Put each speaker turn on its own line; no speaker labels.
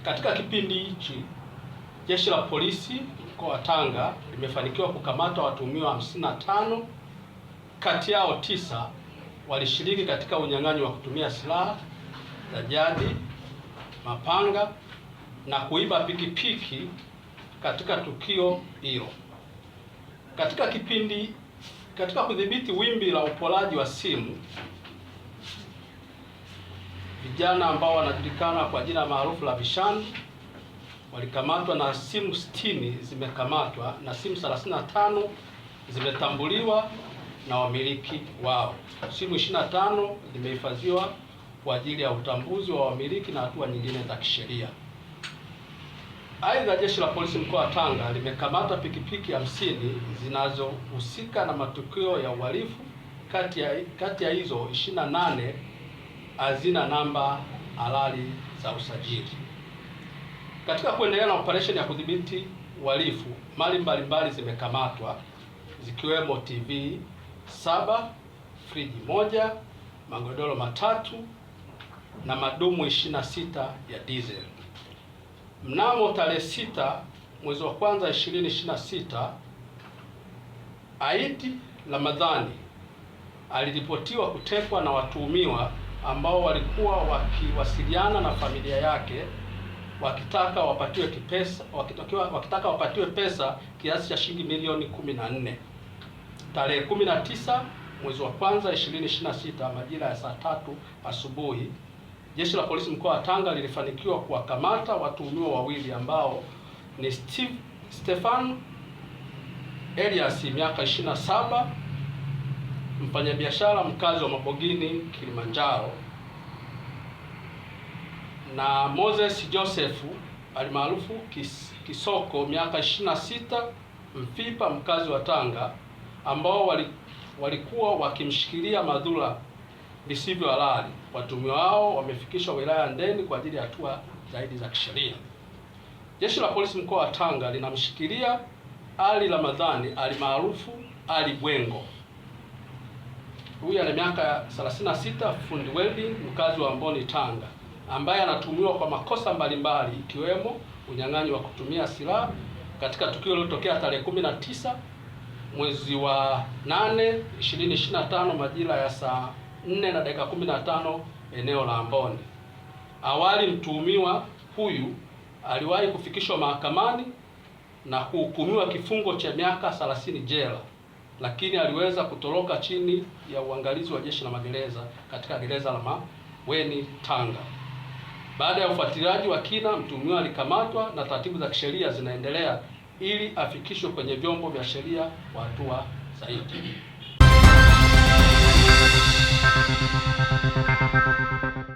Katika kipindi hichi Jeshi la Polisi mkoa wa Tanga limefanikiwa kukamata watuhumiwa 55, kati yao 9 walishiriki katika unyang'anyi wa kutumia silaha za jadi, mapanga na kuiba pikipiki katika tukio hilo. Katika kudhibiti wimbi la uporaji wa simu, vijana ambao wanajulikana kwa jina maarufu la vishani walikamatwa na simu 60 zimekamatwa na simu 35 zimetambuliwa na wamiliki wao. Simu 25 zimehifadhiwa kwa ajili ya utambuzi wa wamiliki na hatua nyingine za kisheria. Aidha, Jeshi la Polisi mkoa wa Tanga limekamata pikipiki 50 zinazohusika na matukio ya uhalifu. Kati ya hizo 28 hazina namba halali za usajili. Katika kuendelea na operesheni ya kudhibiti uhalifu, mali mbalimbali zimekamatwa zikiwemo TV 7, friji 1, magodoro 3 na madumu 26 ya diesel. Mnamo tarehe 6 mwezi wa kwanza 2026, Aidi Ramadhani aliripotiwa kutekwa na watuhumiwa ambao walikuwa wakiwasiliana na familia yake wakitaka wapatiwe pesa kiasi cha shilingi milioni 14. Tarehe 19 mwezi wa kwanza 2026 majira ya saa 3 asubuhi, Jeshi la Polisi mkoa wa Tanga lilifanikiwa kuwakamata watuhumiwa wawili ambao ni Stefan Elias miaka 27, mfanyabiashara mkazi wa Mabogini, Kilimanjaro, na Moses Joseph alimaarufu Kisoko miaka 26, Mfipa, mkazi wa Tanga, ambao walikuwa wakimshikilia madhula visivyo halali. Watuhumiwa hao wamefikishwa wilaya ya Ndeni kwa ajili ya hatua zaidi za kisheria. Jeshi la Polisi mkoa wa Tanga linamshikilia Ali Ramadhani alimaarufu Ali Bwengo. Huyu ana miaka 36, fundi welding, mkazi wa Amboni, Tanga, ambaye anatuhumiwa kwa makosa mbalimbali ikiwemo unyang'anyi wa kutumia silaha katika tukio lililotokea tarehe 19 mwezi wa 8 2025 majira ya saa 4 na dakika 15 eneo la Amboni. Awali mtuhumiwa huyu aliwahi kufikishwa mahakamani na kuhukumiwa kifungo cha miaka 30 jela, lakini aliweza kutoroka chini ya uangalizi wa Jeshi la Magereza katika gereza la Maweni, Tanga. Baada ya ufuatiliaji wa kina, mtuhumiwa alikamatwa na taratibu za kisheria zinaendelea ili afikishwe kwenye vyombo vya sheria kwa hatua zaidi.